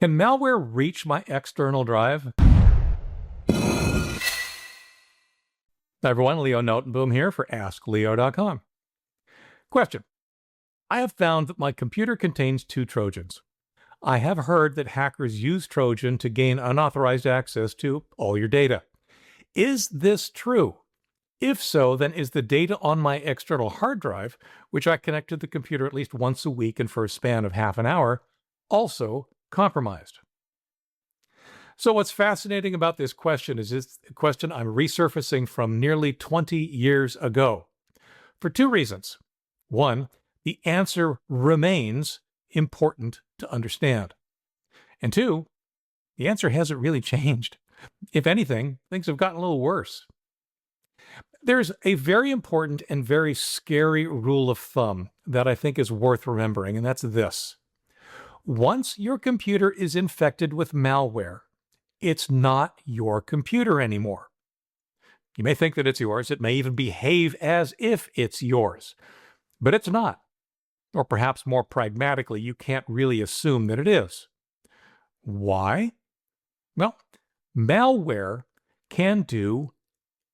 Can malware reach my external drive? Hi everyone, Leo Notenboom here for askleo.com. Question. I have found that my computer contains 2 Trojans. I have heard that hackers use Trojan to gain unauthorized access to all your data. Is this true? If so, then is the data on my external hard drive, which I connect to the computer at least once a week and for a span of half an hour, also compromised? So what's fascinating about this question is it's a question I'm resurfacing from nearly 20 years ago for 2 reasons. One, the answer remains important to understand. And 2, the answer hasn't really changed. If anything, things have gotten a little worse. There's a very important and very scary rule of thumb that I think is worth remembering, and that's this. Once your computer is infected with malware, it's not your computer anymore. You may think that it's yours. It may even behave as if it's yours, but it's not. Or perhaps more pragmatically, you can't really assume that it is. Why? Well, malware can do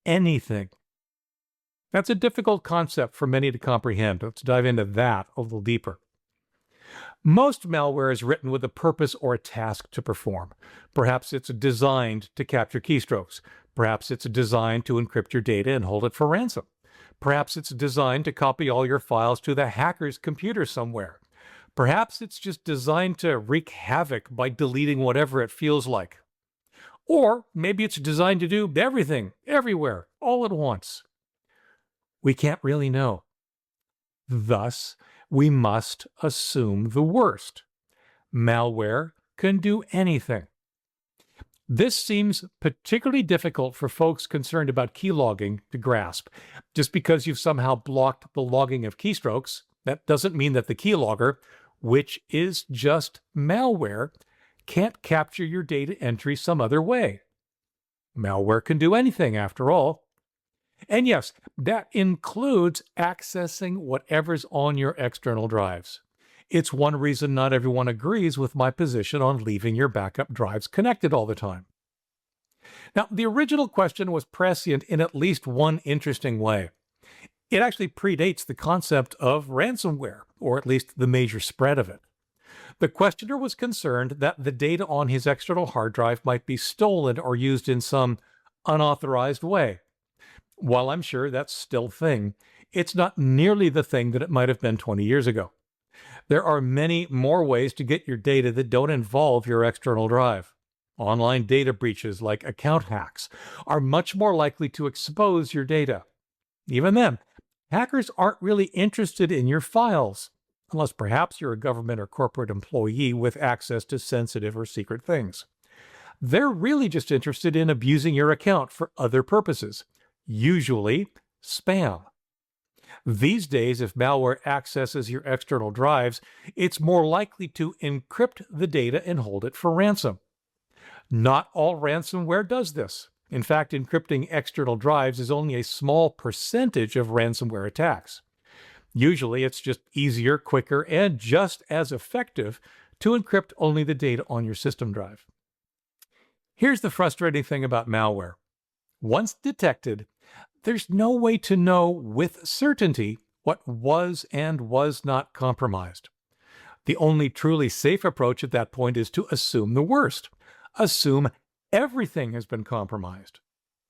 anything. That's a difficult concept for many to comprehend. Let's dive into that a little deeper. Most malware is written with a purpose or a task to perform. Perhaps it's designed to capture keystrokes. Perhaps it's designed to encrypt your data and hold it for ransom. Perhaps it's designed to copy all your files to the hacker's computer somewhere. Perhaps it's just designed to wreak havoc by deleting whatever it feels like. Or maybe it's designed to do everything, everywhere, all at once. We can't really know. Thus, we must assume the worst. Malware can do anything. This seems particularly difficult for folks concerned about keylogging to grasp. Just because you've somehow blocked the logging of keystrokes, that doesn't mean that the keylogger, which is just malware, can't capture your data entry some other way. Malware can do anything, after all. And yes, that includes accessing whatever's on your external drives. It's one reason not everyone agrees with my position on leaving your backup drives connected all the time. Now, the original question was prescient in at least one interesting way. It actually predates the concept of ransomware, or at least the major spread of it. The questioner was concerned that the data on his external hard drive might be stolen or used in some unauthorized way. While I'm sure that's still a thing, it's not nearly the thing that it might have been 20 years ago. There are many more ways to get your data that don't involve your external drive. Online data breaches like account hacks are much more likely to expose your data. Even then, hackers aren't really interested in your files, unless perhaps you're a government or corporate employee with access to sensitive or secret things. They're really just interested in abusing your account for other purposes. Usually spam. These days, if malware accesses your external drives, it's more likely to encrypt the data and hold it for ransom. Not all ransomware does this. In fact, encrypting external drives is only a small percentage of ransomware attacks. Usually, it's just easier, quicker, and just as effective to encrypt only the data on your system drive. Here's the frustrating thing about malware. Once detected, there's no way to know with certainty what was and was not compromised. The only truly safe approach at that point is to assume the worst. Assume everything has been compromised.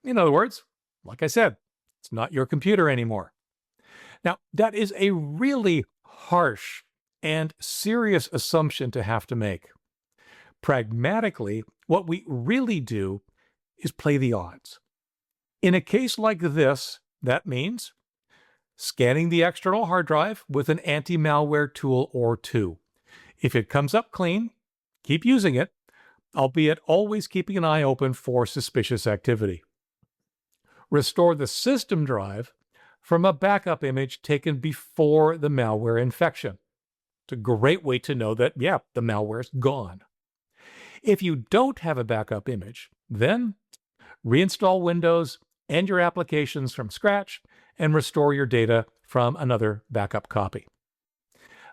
In other words, like I said, it's not your computer anymore. Now, that is a really harsh and serious assumption to have to make. Pragmatically, what we really do is play the odds. In a case like this, that means scanning the external hard drive with an anti-malware tool or 2. If it comes up clean, keep using it, albeit always keeping an eye open for suspicious activity. Restore the system drive from a backup image taken before the malware infection. It's a great way to know that, yeah, the malware's gone. If you don't have a backup image, then reinstall Windows and your applications from scratch and restore your data from another backup copy.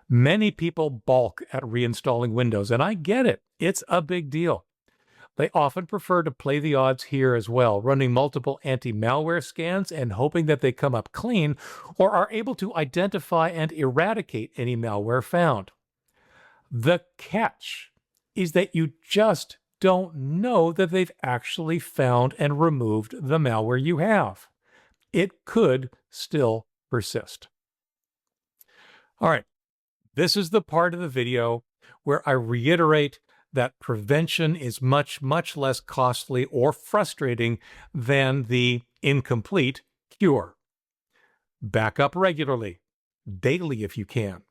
Many people balk at reinstalling Windows, and I get it. It's a big deal. They often prefer to play the odds here as well, running multiple anti-malware scans and hoping that they come up clean or are able to identify and eradicate any malware found. The catch is that you just don't know that they've actually found and removed the malware you have. It could still persist. All right, this is the part of the video where I reiterate that prevention is much, much less costly or frustrating than the incomplete cure. Back up regularly, daily if you can.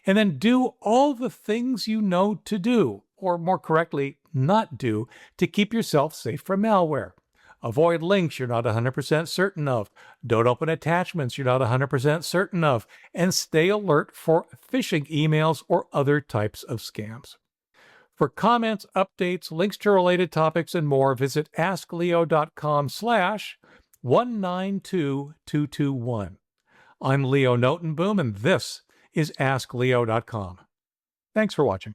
And then do all the things you know to do, or more correctly, not do, to keep yourself safe from malware. Avoid links you're not 100% certain of. Don't open attachments you're not 100% certain of. And stay alert for phishing emails or other types of scams. For comments, updates, links to related topics, and more, visit askleo.com/192221. I'm Leo Notenboom, and this is askleo.com. Thanks for watching.